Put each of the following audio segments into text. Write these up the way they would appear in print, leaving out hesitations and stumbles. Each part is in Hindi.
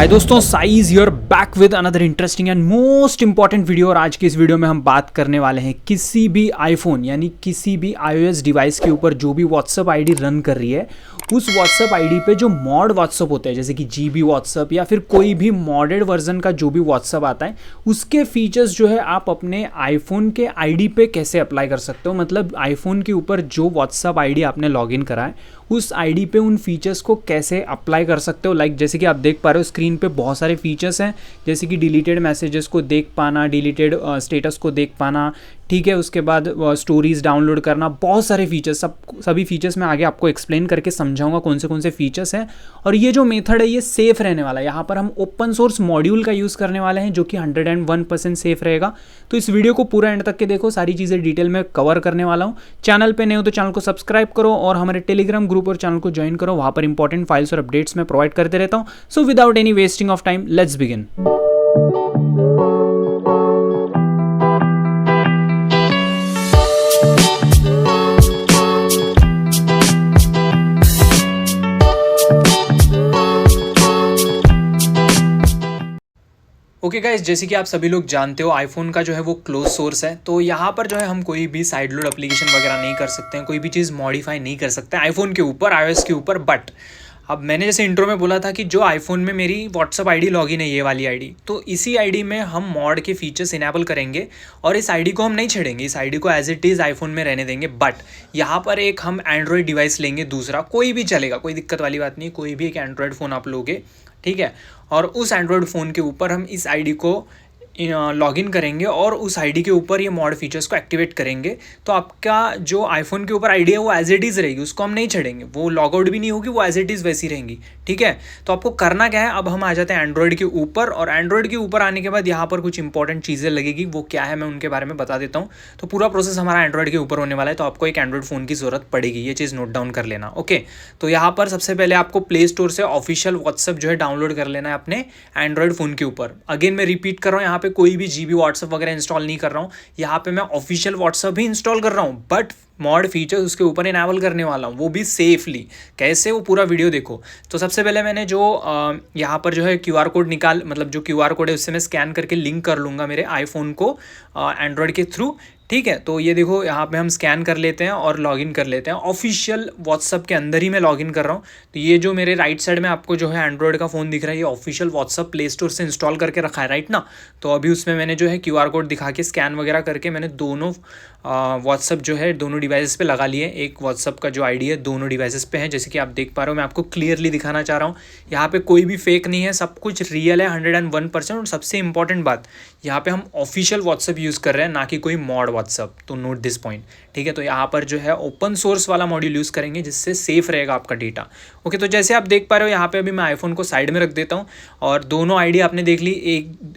हाय दोस्तों, size you're back with another interesting and most important video. और आज की इस वीडियो में हम बात करने वाले हैं किसी भी आईफोन यानी किसी भी iOS डिवाइस के ऊपर जो भी व्हाट्सअप आईडी रन कर रही है, उस व्हाट्सअप आईडी पे जो मॉड व्हाट्सअप होते हैं, जैसे कि जीबी व्हाट्सअप या फिर कोई भी मॉडेड वर्जन का जो भी व्हाट्सअप आता है, उसके फीचर्स जो है आप अपने आईफोन के आईडी पे कैसे अप्लाई कर सकते हो। मतलब आईफोन के ऊपर जो व्हाट्सअप आईडी आपने लॉगिन करा है, उस आईडी पे उन फीचर्स को कैसे अप्लाई कर सकते हो। लाइक जैसे कि आप देख पा रहे हो स्क्रीन पे बहुत सारे फीचर्स हैं, जैसे कि डिलीटेड मैसेजेस को देख पाना, डिलीटेड स्टेटस को देख पाना, ठीक है। उसके बाद स्टोरीज डाउनलोड करना, बहुत सारे फीचर्स, सभी फीचर्स मैं आगे आपको एक्सप्लेन करके समझाऊंगा कौन से फीचर्स हैं। और ये जो मेथड है ये सेफ रहने वाला है। यहाँ पर हम ओपन सोर्स मॉड्यूल का यूज़ करने वाले हैं जो कि 101% सेफ रहेगा। तो इस वीडियो को पूरा एंड तक के देखो, सारी चीज़ें डिटेल में कवर करने वाला हूँ। चैनल पे नए हो तो चैनल को सब्सक्राइब करो और हमारे टेलीग्राम ग्रुप और चैनल को ज्वाइन करो, वहाँ पर इंपॉर्टेंट फाइल्स और अपडेट्स मैं प्रोवाइड करते रहता हूँ। So without any wasting of time, let's begin. Okay guys, जैसे कि आप सभी लोग जानते हो आईफोन का जो है वो क्लोज सोर्स है। तो यहाँ पर जो है हम कोई भी साइड लोड एप्लीकेशन वगैरह नहीं कर सकते हैं, कोई भी चीज़ मॉडिफाई नहीं कर सकते हैं आईफोन के ऊपर, iOS के ऊपर। बट अब मैंने जैसे इंट्रो में बोला था कि जो आईफोन में मेरी व्हाट्सअप आईडी लॉगिन है, ये वाली आईडी, तो इसी आईडी में हम मॉड के फीचर्स इनेबल करेंगे और इस आईडी को हम नहीं छेड़ेंगे, इस आईडी को एज इट इज़ आईफोन में रहने देंगे। बट यहाँ पर एक हम एंड्रॉयड डिवाइस लेंगे, दूसरा कोई भी चलेगा, कोई दिक्कत वाली बात नहीं, कोई भी एक एंड्रॉयड फ़ोन आप लोगे, ठीक है। और उस एंड्रॉयड फ़ोन के ऊपर हम इस आईडी को लॉगिन करेंगे और उस आईडी के ऊपर ये मॉड फीचर्स को एक्टिवेट करेंगे। तो आपका जो आईफोन के ऊपर आईडी है वो एज इट इज़ रहेगी, उसको हम नहीं छेड़ेंगे, वो लॉग आउट भी नहीं होगी, वो एज इट इज़ वैसी रहेंगी, ठीक है। तो आपको करना क्या है, अब हम आ जाते हैं एंड्रॉयड के ऊपर। और एंड्रॉयड के ऊपर आने के बाद यहाँ पर कुछ इंपॉर्टेंट चीज़ें लगेगी, वो क्या है मैं उनके बारे में बता देता हूँ। तो पूरा प्रोसेस हमारा एंड्रॉयड के ऊपर होने वाला है, तो आपको एक एंड्रॉयड फ़ोन की ज़रूरत पड़ेगी, ये चीज़ नोट डाउन कर लेना। ओके, तो यहाँ पर सबसे पहले आपको प्ले स्टोर से ऑफिशियल व्हाट्सअप जो है डाउनलोड कर लेना है अपने एंड्रॉयड फ़ोन के ऊपर। अगेन मैं रिपीट कर रहा हूँ, यहाँ पे कोई भी जीबी व्हाट्सअप वगैरह इंस्टॉल नहीं कर रहा हूँ, यहाँ पे मैं ऑफिशियल व्हाट्सअप भी इंस्टॉल कर रहा हूँ, बट मॉड फीचर्स उसके ऊपर इनेबल करने वाला हूँ, वो भी सेफली। कैसे, वो पूरा वीडियो देखो। तो सबसे पहले मैंने जो यहाँ पर जो है QR कोड मतलब जो QR कोड है उससे मैं स्कैन करके लिंक कर लूँगा मेरे आईफोन को एंड्रॉयड के थ्रू, ठीक है। तो ये देखो यहाँ पे हम स्कैन कर लेते हैं और लॉगिन कर लेते हैं। ऑफिशियल व्हाट्सअप के अंदर ही मैं लॉगिन कर रहा हूँ। तो ये जो मेरे राइट साइड में आपको जो है एंड्रॉयड का फ़ोन दिख रहा है, ये ऑफिशियल व्हाट्सअप प्ले स्टोर से इंस्टॉल करके रखा है, राइट ना। तो अभी उसमें मैंने जो है QR कोड दिखा के स्कैन वगैरह करके मैंने दोनों व्हाट्सअप जो है दोनों डिवाइसेस पे लगा लिए। एक व्हाट्सअप का जो आईडी है दोनों डिवाइसेस पे है, जैसे कि आप देख पा रहे हो। मैं आपको क्लियरली दिखाना चाह रहा हूँ, यहाँ पे कोई भी फेक नहीं है, सब कुछ रियल है 101%। और सबसे इंपॉर्टेंट बात, यहाँ पे हम ऑफिशियल व्हाट्सअप यूज़ कर रहे हैं, ना कि कोई मॉड व्हाट्सअप। तो नोट दिस पॉइंट, ठीक है। तो यहाँ पर जो है ओपन सोर्स वाला मॉड्यूल यूज़ करेंगे, जिससे सेफ रहेगा आपका डेटा। ओके, तो जैसे आप देख पा रहे हो यहाँ पे अभी मैं आईफोन को साइड में रख देता हूँ और दोनों आईडी आपने देख ली,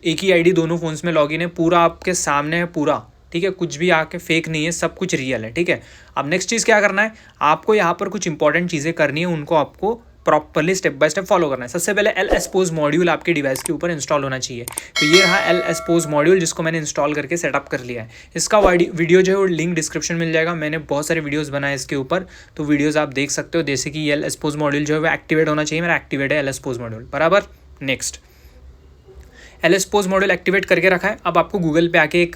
एक ही आईडी दोनों फोन्स में लॉगिन है, पूरा आपके सामने है पूरा, ठीक है। कुछ भी आके फेक नहीं है, सब कुछ रियल है, ठीक है। अब नेक्स्ट चीज़ क्या करना है, आपको यहाँ पर कुछ इंपॉर्टेंट चीज़ें करनी है, उनको आपको properly step by step follow करना है। सबसे पहले LSPOS मॉड्यूल आपके डिवाइस के ऊपर इंस्टॉल होना चाहिए। तो ये रहा LSPOS मॉड्यूल, जिसको मैंने इंस्टॉल करके सेटअप कर लिया है। इसका वीडियो जो है वो लिंक डिस्क्रिप्शन मिल जाएगा, मैंने बहुत सारे वीडियोस बनाए इसके ऊपर, तो वीडियोस आप देख सकते हो। जैसे कि LSPOS मॉड्यूल जो है वो एक्टिवेट होना चाहिए, मेरा एक्टिवेट है LSPOS मॉड्यूल, बराबर। नेक्स्ट, LSPOS मॉड्यूल एक्टिवेट करके रखा है। अब आपको गूगल पे आके एक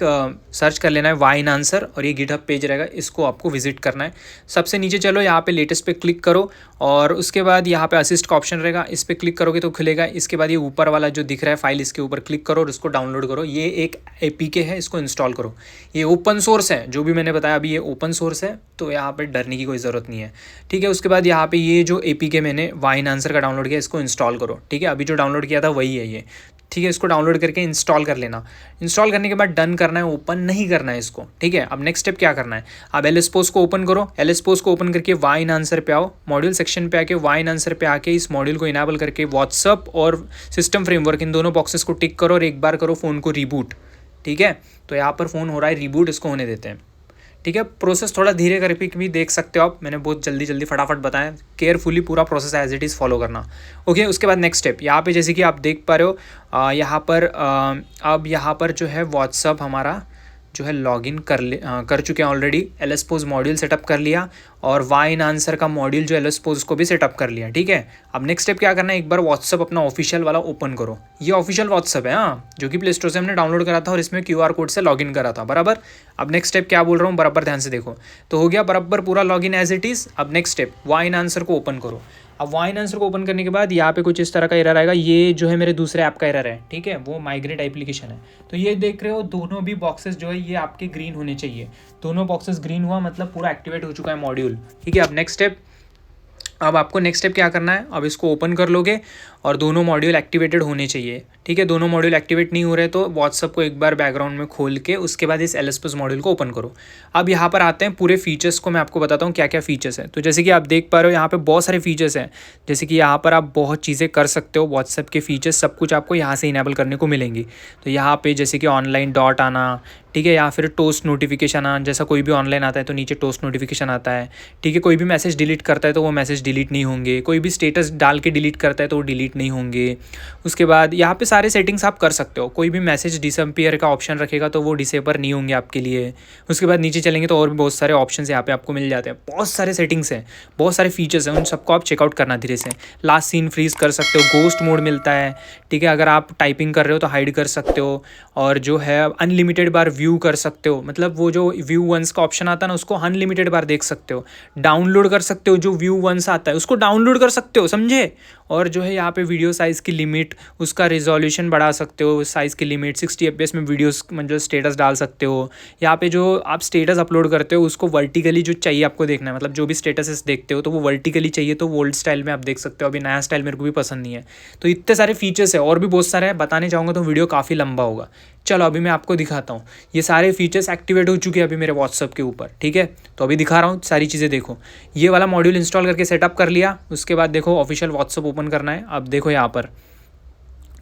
सर्च कर लेना है वाइन आंसर, और ये गिटहब पेज रहेगा, इसको आपको विजिट करना है। सबसे नीचे चलो, यहाँ पे लेटेस्ट पे क्लिक करो और उसके बाद यहाँ पे असिस्ट का ऑप्शन रहेगा, इस पर क्लिक करोगे तो खुलेगा। इसके बाद ये ऊपर वाला जो दिख रहा है फाइल, इसके ऊपर क्लिक करो और इसको डाउनलोड करो। ये एक APK है, इसको इंस्टॉल करो। ये ओपन सोर्स है, जो भी मैंने बताया अभी, ये ओपन सोर्स है, तो यहाँ पर डरने की कोई ज़रूरत नहीं है, ठीक है। उसके बाद यहाँ पे ये जो APK मैंने वाइन आंसर का डाउनलोड किया, इसको इंस्टॉल करो, ठीक है। अभी जो डाउनलोड किया था वही है ये, ठीक है। इसको डाउनलोड करके इंस्टॉल कर लेना। इंस्टॉल करने के बाद डन करना है, ओपन नहीं करना है इसको, ठीक है। अब नेक्स्ट स्टेप क्या करना है, अब LSPOS को ओपन करो। LSPOS को ओपन करके वाइन आंसर पे आओ, मॉड्यूल सेक्शन पे आके वाइन आंसर पे आके इस मॉड्यूल को इनेबल करके व्हाट्सअप और सिस्टम फ्रेमवर्क, इन दोनों बॉक्सेस को टिक करो और एक बार करो फ़ोन को रिबूट, ठीक है। तो यहाँ पर फ़ोन हो रहा है रिबूट, इसको होने देते हैं, ठीक है। प्रोसेस थोड़ा धीरे करके भी देख सकते हो आप, मैंने बहुत जल्दी फटाफट बताया, केयरफुली पूरा process as it is follow करना। ओके, उसके बाद नेक्स्ट स्टेप, यहाँ पे जैसे कि आप देख पा रहे हो, यहाँ पर अब यहाँ पर जो है व्हाट्सअप हमारा जो है लॉगिन कर चुके हैं ऑलरेडी। LSPOS मॉड्यूल सेटअप कर लिया और वाई इन आंसर का मॉड्यूल जो LSPOS को भी सेटअप कर लिया, ठीक है। अब नेक्स्ट स्टेप क्या करना है, एक बार व्हाट्सअप अपना ऑफिशियल वाला ओपन करो। ये ऑफिशियल व्हाट्सअप है, हाँ, जो कि प्ले स्टोर से हमने डाउनलोड करा था और इसमें QR कोड से लॉगिन करा था, बराबर। अब नेक्स्ट स्टेप क्या बोल रहा हूँ, बराबर ध्यान से देखो। तो हो गया बराबर पूरा लॉगिन एज इट इज़। अब next step Y in answer को ओपन करो। अब वाइन आंसर को ओपन करने के बाद यहाँ पे कुछ इस तरह का एरर आएगा। ये जो है मेरे दूसरे ऐप का एरर है, ठीक है, वो माइग्रेट एप्लीकेशन है। तो ये देख रहे हो दोनों भी बॉक्सेस जो है ये आपके ग्रीन होने चाहिए। दोनों बॉक्सेस ग्रीन हुआ मतलब पूरा एक्टिवेट हो चुका है मॉड्यूल, ठीक है। अब नेक्स्ट स्टेप, अब आपको नेक्स्ट स्टेप क्या करना है, अब इसको ओपन कर लोगे और दोनों मॉड्यूल एक्टिवेटेड होने चाहिए, ठीक है। दोनों मॉड्यूल एक्टिवेट नहीं हो रहे तो व्हाट्सअप को एक बार बैकग्राउंड में खोल के उसके बाद इस LSPOS मॉड्यूल को ओपन करो। अब यहाँ पर आते हैं पूरे फीचर्स को मैं आपको बताता हूँ क्या क्या फीचर्स हैं। तो जैसे कि आप देख पा रहे हो यहाँ पे बहुत सारे फीचर्स हैं। जैसे कि यहाँ पर आप बहुत चीज़ें कर सकते हो, व्हाट्सअप के फीचर्स सब कुछ आपको यहाँ से इनेबल करने को मिलेंगी। तो यहाँ पे जैसे कि ऑनलाइन डॉट आना, ठीक है, या फिर टोस्ट नोटिफिकेशन आना। जैसा कोई भी ऑनलाइन आता है तो नीचे टोस्ट नोटिफिकेशन आता है, ठीक है। कोई भी मैसेज डिलीट करता है तो वो मैसेज डिलीट नहीं होंगे। कोई भी स्टेटस डाल के डिलीट करता है तो वो डिलीट नहीं होंगे। उसके बाद यहाँ पे सारे सेटिंग्स आप कर सकते हो। कोई भी मैसेज डिसअपीयर का ऑप्शन रखेगा तो वो डिसेबर नहीं होंगे आपके लिए। उसके बाद नीचे चलेंगे तो और भी बहुत सारे ऑप्शन यहाँ पे आपको मिल जाते हैं। बहुत सारे सेटिंग्स हैं, बहुत सारे फीचर्स हैं, उन सबको आप चेकआउट करना धीरे से। लास्ट सीन फ्रीज कर सकते हो, गोस्ट मोड मिलता है, ठीक है। अगर आप टाइपिंग कर रहे हो तो हाइड कर सकते हो। और जो है अनलिमिटेड बार व्यू कर सकते हो, मतलब वो जो व्यू वंस का ऑप्शन आता है ना उसको अनलिमिटेड बार देख सकते हो। डाउनलोड कर सकते हो, जो व्यू वंस आता है उसको डाउनलोड कर सकते हो, समझे। और जो है यहाँ पे वीडियो साइज़ की लिमिट, उसका रिजोल्यूशन बढ़ा सकते हो, साइज़ की लिमिट 60 FPS में वीडियोस मतलब स्टेटस डाल सकते हो। यहाँ पे जो आप स्टेटस अपलोड करते हो उसको वर्टिकली जो चाहिए आपको देखना है, मतलब जो भी स्टेटस देखते हो तो वो वर्टिकली चाहिए तो ओल्ड स्टाइल में आप देख सकते हो। अभी नया स्टाइल मेरे को भी पसंद नहीं है। तो इतने सारे फीचर्स है और भी बहुत सारे हैं, बताने जाऊँगा तो वीडियो काफ़ी लंबा होगा। चलो अभी मैं आपको दिखाता हूँ। ये सारे फीचर्स एक्टिवेट हो चुके हैं अभी मेरे व्हाट्सअप के ऊपर, ठीक है। तो अभी दिखा रहा हूँ सारी चीज़ें। देखो ये वाला मॉड्यूल इंस्टॉल करके सेटअप कर लिया। उसके बाद देखो ऑफिशियल व्हाट्सअप ओपन करना है। अब देखो यहाँ पर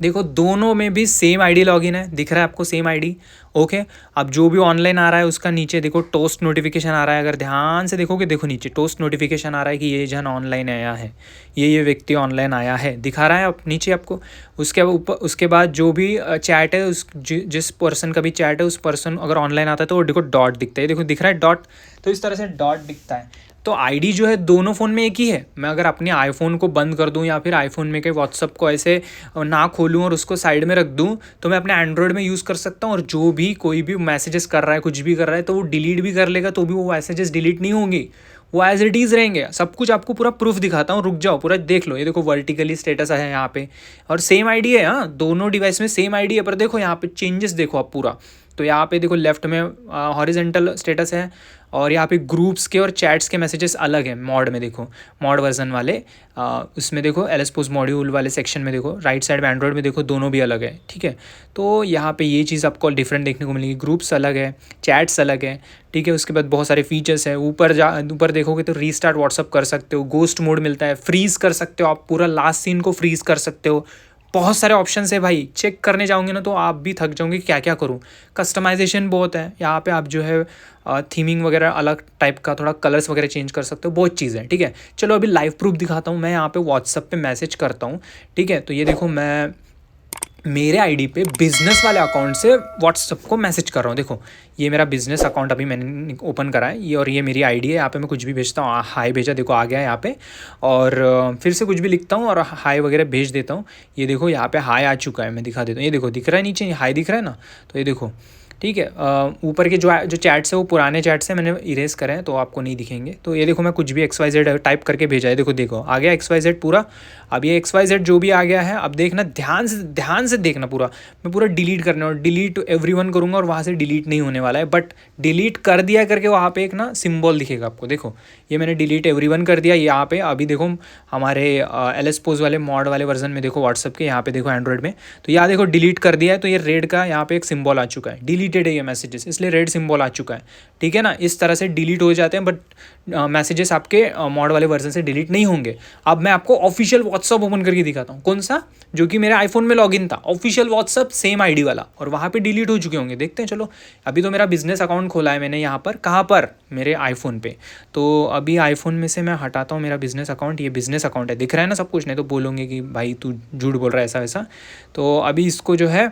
देखो दोनों में भी सेम आईडी लॉगिन है, दिख रहा है आपको सेम आईडी, ओके। अब जो भी ऑनलाइन आ रहा है उसका नीचे देखो टोस्ट नोटिफिकेशन आ रहा है। अगर ध्यान से देखोगे देखो नीचे टोस्ट नोटिफिकेशन आ रहा है कि ये जन ऑनलाइन आया है, ये व्यक्ति ऑनलाइन आया है, दिखा रहा है आप नीचे आपको। उसके ऊपर उसके बाद जो भी चैट है उस जिस पर्सन का भी चैट है उस पर्सन अगर ऑनलाइन आता है तो वो देखो डॉट दिखता है, देखो दिख रहा है डॉट। तो इस तरह से डॉट दिखता है। तो आईडी जो है दोनों फ़ोन में एक ही है। मैं अगर अपने आईफोन को बंद कर दूं या फिर आईफोन में के व्हाट्सअप को ऐसे ना खोलूं और उसको साइड में रख दूं तो मैं अपने एंड्रॉयड में यूज़ कर सकता हूं। और जो भी कोई भी मैसेजेस कर रहा है, कुछ भी कर रहा है तो वो डिलीट भी कर लेगा तो भी वो मैसेजेस डिलीट नहीं होंगी, वो एज इट इज़ रहेंगे। सब कुछ आपको पूरा प्रूफ दिखाता हूँ, रुक जाओ पूरा देख लो। ये देखो वर्टिकली स्टेटस है यहाँ पे और सेम आईडी है, हाँ दोनों डिवाइस में सेम आईडी है। पर देखो यहाँ पे चेंजेस देखो आप पूरा। तो यहाँ पे देखो लेफ्ट में हॉरिजेंटल स्टेटस है और यहाँ पे ग्रुप्स के और चैट्स के मैसेजेस अलग हैं। मॉड में देखो, मॉड वर्जन वाले उसमें देखो LSPOS मॉड्यूल वाले सेक्शन में देखो, राइट साइड में एंड्रॉयड में देखो दोनों भी अलग है, ठीक है। तो यहाँ पे ये चीज़ आपको डिफरेंट देखने को मिलेगी। ग्रुप्स अलग है, चैट्स अलग है, ठीक है। उसके बाद बहुत सारे फीचर्स हैं। ऊपर देखोगे तो रीस्टार्ट व्हाट्सअप कर सकते हो, गोस्ट मोड मिलता है, फ्रीज़ कर सकते हो, आप पूरा लास्ट सीन को फ्रीज़ कर सकते हो। बहुत सारे ऑप्शन है भाई, चेक करने जाओगे ना तो आप भी थक जाओगे क्या क्या करूँ। कस्टमाइजेशन बहुत है यहाँ पे, आप जो है थीमिंग वगैरह अलग टाइप का, थोड़ा कलर्स वगैरह चेंज कर सकते हो, बहुत चीज़ें हैं, ठीक है। चलो अभी लाइव प्रूफ दिखाता हूँ। मैं यहाँ पे व्हाट्सअप पे मैसेज करता हूँ, ठीक है। तो ये देखो मैं मेरे आईडी पे बिजनेस वाले अकाउंट से व्हाट्सअप को मैसेज कर रहा हूँ। देखो ये मेरा बिजनेस अकाउंट अभी मैंने ओपन करा है, ये और ये मेरी आईडी है। यहाँ पे मैं कुछ भी भेजता हूँ, हाय भेजा, देखो आ गया यहाँ पे। और फिर से कुछ भी लिखता हूँ और हाय वगैरह भेज देता हूँ। ये देखो यहाँ पे हाय आ चुका है, मैं दिखा देता हूँ। ये देखो दिख रहा है नीचे हाय दिख रहा है ना, तो ये देखो, ठीक है। ऊपर के जो चैट्स है वो पुराने चैट्स हैं, मैंने इरेज करे हैं तो आपको नहीं दिखेंगे। तो ये देखो मैं कुछ भी XYZ टाइप करके भेजा है, देखो देखो आ गया XYZ पूरा। अब ये XYZ जो भी आ गया है, अब देखना ध्यान से देखना पूरा। मैं पूरा डिलीट करना और डिलीट एवरीवन करूँगा और वहाँ से डिलीट नहीं होने वाला है। बट डिलीट कर दिया करके वहाँ पे एक ना सिंबल दिखेगा आपको, देखो ये मैंने डिलीट एवरीवन कर दिया यहाँ पे। अभी देखो हमारे LSPOS वाले मॉड वाले वर्जन में देखो व्हाट्सअप के, यहाँ पे देखो एंड्रॉयड में, तो यहाँ देखो डिलीट कर दिया है। तो ये रेड का यहाँ पे एक सिंबल आ चुका है, डिलीटेड है ये मैसेजेस, इसलिए रेड सिंबल आ चुका है, ठीक है ना। इस तरह से डिलीट हो जाते हैं बट मैसेजेस आपके मॉड वाले वर्जन से डिलीट नहीं होंगे। अब मैं आपको ऑफिशियल व्हाट्सअप ओपन करके दिखाता हूँ, कौन सा, जो कि मेरे आईफोन में लॉगिन था, ऑफिशियल व्हाट्सअप सेम आईडी वाला, और वहाँ पे डिलीट हो चुके होंगे, देखते हैं। चलो अभी तो मेरा बिजनेस अकाउंट खोला है मैंने यहाँ पर, कहाँ पर, मेरे आईफोन पे। तो अभी आईफोन में से मैं हटाता हूँ मेरा बिजनेस अकाउंट, ये बिजनेस अकाउंट है, दिख रहा है ना सब कुछ, नहीं तो बोलोगे कि भाई तू झूठ बोल रहा है ऐसा वैसा। तो अभी इसको जो है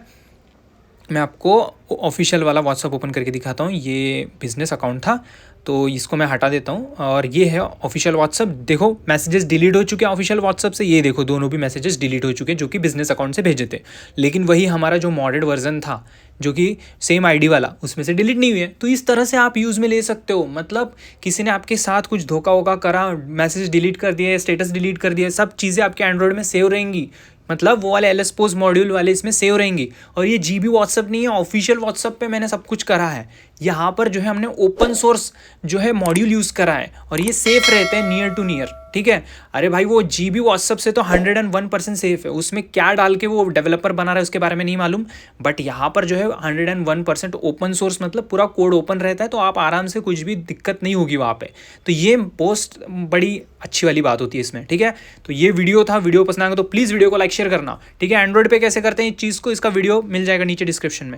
मैं आपको ऑफिशियल वाला व्हाट्सअप ओपन करके दिखाता हूँ। ये बिज़नेस अकाउंट था, तो इसको मैं हटा देता हूँ और ये है ऑफिशियल व्हाट्सअप। देखो मैसेजेस डिलीट हो चुके हैं ऑफिशियल व्हाट्सअप से, ये देखो दोनों भी मैसेजेस डिलीट हो चुके हैं जो कि बिज़नेस अकाउंट से भेजे थे। लेकिन वही हमारा जो मॉडेड वर्जन था जो कि सेम आईडी वाला, उसमें से डिलीट नहीं हुए हैं। तो इस तरह से आप यूज़ में ले सकते हो। मतलब किसी ने आपके साथ कुछ धोखा वोखा करा, मैसेज डिलीट कर दिए, स्टेटस डिलीट कर दिए, सब चीज़ें आपके एंड्रॉयड में सेव रहेंगी। मतलब वो वाले LS पोज मॉड्यूल वाले इसमें सेव रहेंगी। और ये GB व्हाट्सअप नहीं है, ऑफिशियल व्हाट्सअप पे मैंने सब कुछ करा है। यहाँ पर जो है हमने ओपन सोर्स जो है मॉड्यूल यूज़ करा है और ये सेफ़ रहते हैं नियर टू नियर, ठीक है। अरे भाई वो GB व्हाट्सअप से तो 101% सेफ़ है, उसमें क्या डाल के वो डेवलपर बना रहा है उसके बारे में नहीं मालूम। बट यहाँ पर जो है 101% ओपन सोर्स, मतलब पूरा कोड ओपन रहता है, तो आप आराम से कुछ भी दिक्कत नहीं होगी वहाँ पे। तो ये पोस्ट बड़ी अच्छी वाली बात होती है इसमें, ठीक है। तो ये वीडियो था, वीडियो पसंद आएगा तो प्लीज़ वीडियो को लाइक शेयर करना, ठीक है। एंड्रॉइड पे कैसे करते हैं इस चीज़ को, इसका वीडियो मिल जाएगा नीचे डिस्क्रिप्शन में।